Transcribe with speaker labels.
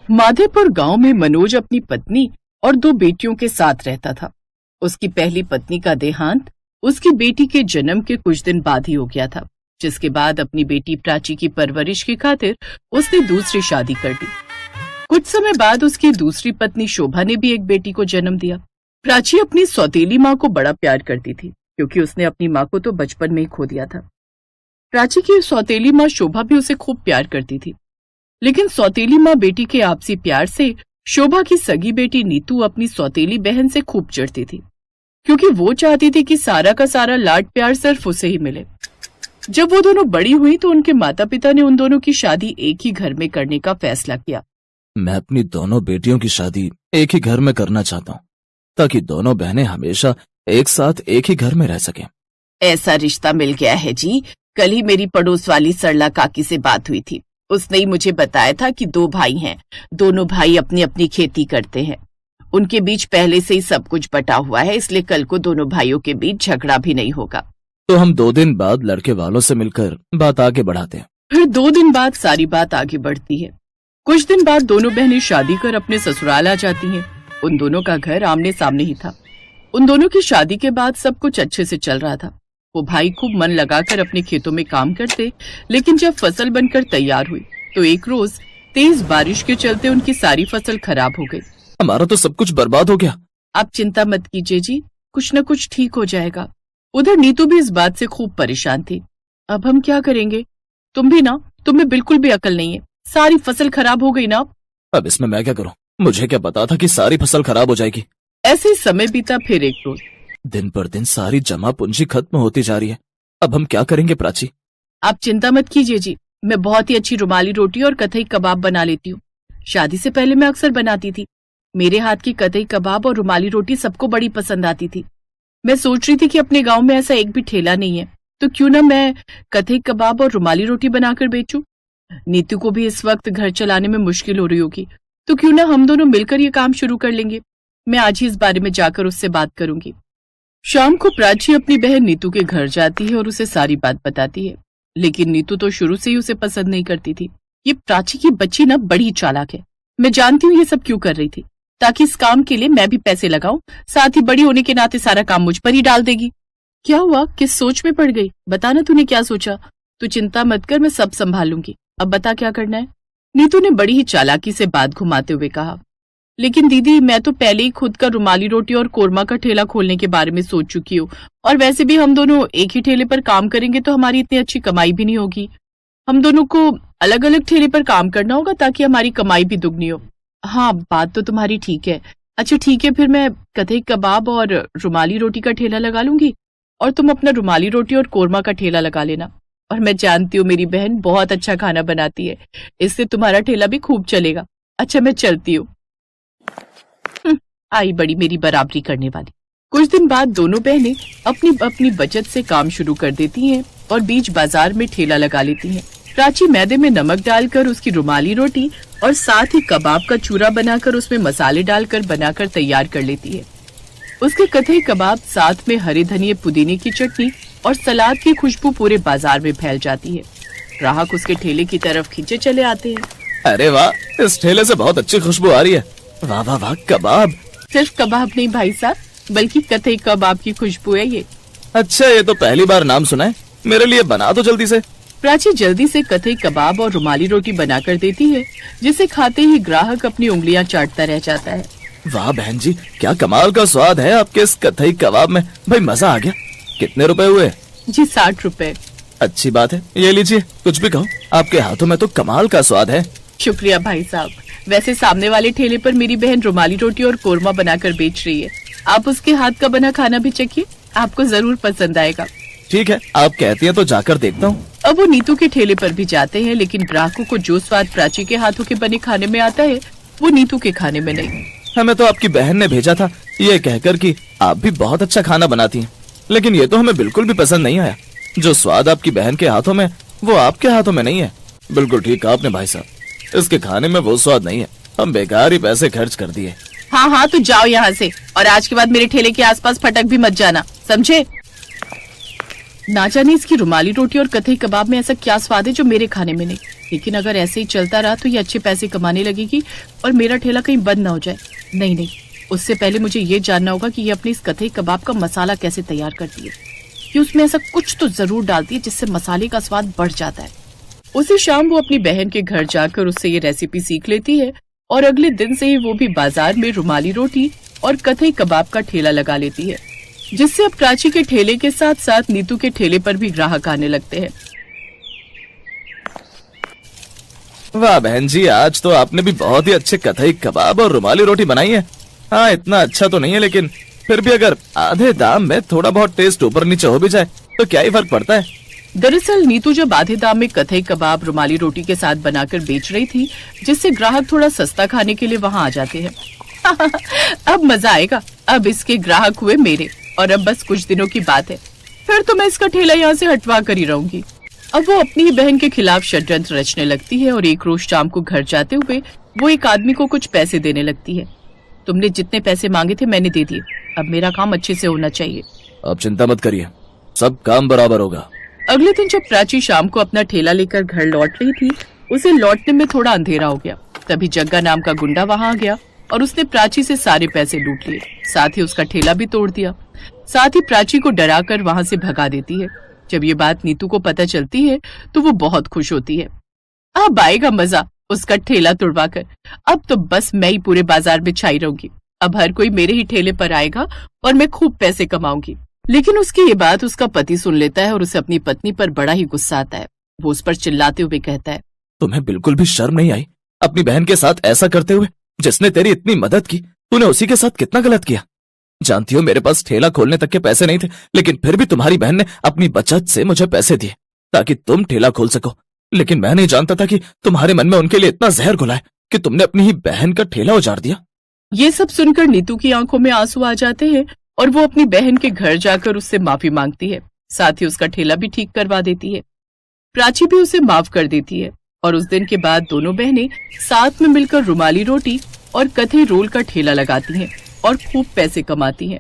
Speaker 1: माधेपुर गांव में मनोज अपनी पत्नी और 2 बेटियों के साथ रहता था। उसकी पहली पत्नी का देहांत उसकी बेटी के जन्म के कुछ दिन बाद ही हो गया था, जिसके बाद अपनी बेटी प्राची की परवरिश की खातिर उसने दूसरी शादी कर दी। कुछ समय बाद उसकी दूसरी पत्नी शोभा ने भी एक बेटी को जन्म दिया। प्राची अपनी सौतेली माँ को बड़ा प्यार करती थी, क्योंकि उसने अपनी माँ को तो बचपन में ही खो दिया था। प्राची की सौतेली माँ शोभा भी उसे खूब प्यार करती थी, लेकिन सौतेली माँ बेटी के आपसी प्यार से शोभा की सगी बेटी नीतू अपनी सौतेली बहन से खूब चिढ़ती थी, क्योंकि वो चाहती थी कि सारा का सारा लाड प्यार सिर्फ उसे ही मिले। जब वो दोनों बड़ी हुई तो उनके माता पिता ने उन दोनों की शादी एक ही घर में करने का फैसला किया।
Speaker 2: मैं अपनी दोनों बेटियों की शादी एक ही घर में करना चाहता हूँ, ताकि दोनों बहनें हमेशा एक साथ एक ही घर में रह सकें।
Speaker 1: ऐसा रिश्ता मिल गया है जी। कल ही मेरी पड़ोस वाली सरला काकी से बात हुई थी। उसने ही मुझे बताया था कि 2 भाई हैं, दोनों भाई अपनी अपनी खेती करते हैं। उनके बीच पहले से ही सब कुछ बटा हुआ है, इसलिए कल को दोनों भाइयों के बीच झगड़ा भी नहीं होगा।
Speaker 2: तो हम 2 दिन बाद लड़के वालों से मिलकर बात आगे बढ़ाते हैं।
Speaker 1: फिर 2 दिन बाद सारी बात आगे बढ़ती है। कुछ दिन बाद दोनों बहनें शादी कर अपने ससुराल आ जाती हैं। उन दोनों का घर आमने सामने ही था। उन दोनों की शादी के बाद सब कुछ अच्छे से चल रहा था। वो भाई खूब मन लगाकर अपने खेतों में काम करते, लेकिन जब फसल बनकर तैयार हुई तो एक रोज तेज बारिश के चलते उनकी सारी फसल खराब हो गई।
Speaker 2: हमारा तो सब कुछ बर्बाद हो गया।
Speaker 1: आप चिंता मत कीजिए जी, कुछ न कुछ ठीक हो जाएगा। उधर नीतू भी इस बात से खूब परेशान थी। अब हम क्या करेंगे? तुम भी ना, तुम्हें बिल्कुल भी अकल नहीं है। सारी फसल खराब हो गई ना।
Speaker 2: अब इसमें मैं क्या करूं? मुझे क्या पता था कि सारी फसल खराब हो जाएगी।
Speaker 1: ऐसे ही समय बीता। फिर एक रोज
Speaker 2: दिन पर दिन सारी जमा पूंजी खत्म होती जा रही है। अब हम क्या करेंगे प्राची?
Speaker 1: आप चिंता मत कीजिए जी, मैं बहुत ही अच्छी रुमाली रोटी और कतई कबाब बना लेती हूँ। शादी से पहले मैं अक्सर बनाती थी। मेरे हाथ की कतई कबाब और रुमाली रोटी सबको बड़ी पसंद आती थी। मैं सोच रही थी कि अपने गांव में ऐसा एक भी ठेला नहीं है, तो क्यों ना मैं कतई कबाब और रुमाली रोटी बनाकर बेचूं। नीतू को भी इस वक्त घर चलाने में मुश्किल हो रही होगी, तो क्यों ना हम दोनों मिलकर ये काम शुरू कर लेंगे। मैं आज ही इस बारे में जाकर उससे बात करूंगी। शाम को प्राची अपनी बहन नीतू के घर जाती है और उसे सारी बात बताती है, लेकिन नीतू तो शुरू से ही उसे पसंद नहीं करती थी। ये प्राची की बच्ची ना बड़ी चालाक है। मैं जानती हूँ ये सब क्यों कर रही थी, ताकि इस काम के लिए मैं भी पैसे लगाऊं, साथ ही बड़ी होने के नाते सारा काम मुझ पर ही डाल देगी। क्या हुआ? किस सोच में पड़ गई? बताना तूने क्या सोचा। तू चिंता मत कर, मैं सब संभाल लूंगी। अब बता क्या करना है। नीतू ने बड़ी ही चालाकी से बात घुमाते हुए कहा, लेकिन दीदी मैं तो पहले ही खुद का रुमाली रोटी और कोरमा का ठेला खोलने के बारे में सोच चुकी हूँ, और वैसे भी हम दोनों एक ही ठेले पर काम करेंगे तो हमारी इतनी अच्छी कमाई भी नहीं होगी। हम दोनों को अलग अलग ठेले पर काम करना होगा ताकि हमारी कमाई भी दुगनी हो। हाँ, बात तो तुम्हारी ठीक है। अच्छा ठीक है, फिर मैं कतई कबाब और रुमाली रोटी का ठेला लगा लूंगी और तुम अपना रुमाली रोटी और कोरमा का ठेला लगा लेना। और मैं जानती हूँ मेरी बहन बहुत अच्छा खाना बनाती है, इससे तुम्हारा ठेला भी खूब चलेगा। अच्छा मैं चलती हूँ। आई बड़ी मेरी बराबरी करने वाली। कुछ दिन बाद दोनों बहनें अपनी अपनी बचत से काम शुरू कर देती हैं और बीच बाजार में ठेला लगा लेती हैं। प्राची मैदे में नमक डालकर उसकी रुमाली रोटी और साथ ही कबाब का चूरा बनाकर उसमें मसाले डालकर बनाकर तैयार कर लेती है। उसके कतई कबाब साथ में हरे धनिये पुदीने की चटनी और सलाद की खुशबू पूरे बाजार में फैल जाती है। ग्राहक उसके ठेले की तरफ खींचे चले आते हैं।
Speaker 2: अरे वाह, इस ठेले से बहुत अच्छी खुशबू आ रही है। वाह वाह वाह, कबाब।
Speaker 1: सिर्फ कबाब नहीं भाई साहब, बल्कि कतई कबाब की खुशबू है ये।
Speaker 2: अच्छा, ये तो पहली बार नाम सुना है। मेरे लिए बना दो जल्दी से।
Speaker 1: प्राची जल्दी से कतई कबाब और रुमाली रोटी बनाकर देती है, जिसे खाते ही ग्राहक अपनी उंगलियां चाटता रह जाता है।
Speaker 2: वाह बहन जी, क्या कमाल का स्वाद है आपके इस कतई कबाब में। भाई मजा आ गया। कितने रुपए हुए?
Speaker 1: जी 60 रुपए।
Speaker 2: अच्छी बात है, ये लीजिए। कुछ भी कहो, आपके हाथों में तो कमाल का स्वाद है।
Speaker 1: शुक्रिया भाई साहब। वैसे सामने वाले ठेले पर मेरी बहन रुमाली रोटी और कोरमा बनाकर बेच रही है। आप उसके हाथ का बना खाना भी चखिए, आपको जरूर पसंद आएगा।
Speaker 2: ठीक है, आप कहती हैं तो जाकर देखता हूँ।
Speaker 1: अब वो नीतू के ठेले पर भी जाते हैं, लेकिन ग्राहकों को जो स्वाद प्राची के हाथों के बने खाने में आता है वो नीतू के खाने में नहीं।
Speaker 2: हमें तो आपकी बहन ने भेजा था ये कहकर कि आप भी बहुत अच्छा खाना बनाती हैं, लेकिन ये तो हमें बिल्कुल भी पसंद नहीं आया। जो स्वाद आपकी बहन के हाथों में वो आपके हाथों में नहीं है। बिल्कुल ठीक कहा आपने भाई साहब, इसके खाने में वो स्वाद नहीं है। हम बेकार ही पैसे खर्च कर दिए।
Speaker 1: हाँ हाँ, तो जाओ यहाँ से, और आज के बाद मेरे ठेले के आसपास फटक भी मत जाना, समझे? ना जाने इसकी रुमाली रोटी और कथई कबाब में ऐसा क्या स्वाद है जो मेरे खाने में नहीं। लेकिन अगर ऐसे ही चलता रहा तो ये अच्छे पैसे कमाने लगेगी और मेरा ठेला कहीं बंद ना हो जाए। नहीं नहीं, उससे पहले मुझे ये जानना होगा कि ये अपने इस कथई कबाब का मसाला कैसे तैयार करती है। कि उसमें ऐसा कुछ तो जरूर डालती है जिससे मसाले का स्वाद बढ़ जाता है। उसी शाम वो अपनी बहन के घर जाकर उससे ये रेसिपी सीख लेती है और अगले दिन से ही वो भी बाजार में रुमाली रोटी और कथई कबाब का ठेला लगा लेती है, जिससे अब प्राची के ठेले के साथ साथ नीतू के ठेले पर भी ग्राहक आने लगते हैं।
Speaker 2: वाह बहन जी, आज तो आपने भी बहुत ही अच्छे कथई कबाब और रुमाली रोटी बनाई है। हाँ, इतना अच्छा तो नहीं है, लेकिन फिर भी अगर आधे दाम में थोड़ा बहुत टेस्ट ऊपर नीचे हो भी जाए तो क्या ही फर्क पड़ता है।
Speaker 1: दरअसल नीतू जब आधे दाम में कथई कबाब रुमाली रोटी के साथ बनाकर बेच रही थी, जिससे ग्राहक थोड़ा सस्ता खाने के लिए वहाँ आ जाते हैं। अब मजा आएगा। अब इसके ग्राहक हुए मेरे और अब बस कुछ दिनों की बात है, फिर तो मैं इसका ठेला यहाँ से हटवा कर ही रहूंगी। अब वो अपनी ही बहन के खिलाफ षड्यंत्र रचने लगती है और एक रोज शाम को घर जाते हुए वो एक आदमी को कुछ पैसे देने लगती है। तुमने जितने पैसे मांगे थे मैंने दे दिए, अब मेरा काम अच्छे से होना चाहिए।
Speaker 2: आप चिंता मत करिए, सब काम बराबर होगा।
Speaker 1: अगले दिन जब प्राची शाम को अपना ठेला लेकर घर लौट रही थी, उसे लौटने में थोड़ा अंधेरा हो गया। तभी जग्गा नाम का गुंडा वहाँ आ गया और उसने प्राची से सारे पैसे लूट लिए, साथ ही उसका ठेला भी तोड़ दिया। साथ ही प्राची को डराकर वहाँ से भगा देती है। जब ये बात नीतू को पता चलती है तो वो बहुत खुश होती है। अब आएगा मजा उसका ठेला तोड़वाकर। अब तो बस मैं ही पूरे बाजार में छाई रहूंगी। अब हर कोई मेरे ही ठेले पर आएगा और मैं खूब पैसे कमाऊंगी। लेकिन उसकी ये बात उसका पति सुन लेता है और उसे अपनी पत्नी पर बड़ा ही गुस्सा आता है। वो उस पर चिल्लाते हुए कहता है,
Speaker 2: तुम्हें बिल्कुल भी शर्म नहीं आई अपनी बहन के साथ ऐसा करते हुए? जिसने तेरी इतनी मदद की, तूने उसी के साथ कितना गलत किया। जानती हो मेरे पास ठेला खोलने तक के पैसे नहीं थे, लेकिन फिर भी तुम्हारी बहन ने अपनी बचत से मुझे पैसे दिए ताकि तुम ठेला खोल सको। लेकिन मैं नहीं जानता था कि तुम्हारे मन में उनके लिए इतना जहर घुला है कि तुमने अपनी ही बहन का ठेला उजाड़ दिया।
Speaker 1: ये सब सुनकर नीतू की आंखों में आंसू आ जाते हैं और वो अपनी बहन के घर जाकर उससे माफी मांगती है। साथ ही उसका ठेला भी ठीक करवा देती है। प्राची भी उसे माफ कर देती है और उस दिन के बाद दोनों बहनें साथ में मिलकर रुमाली रोटी और कथई रोल का ठेला लगाती हैं और खूब पैसे कमाती हैं।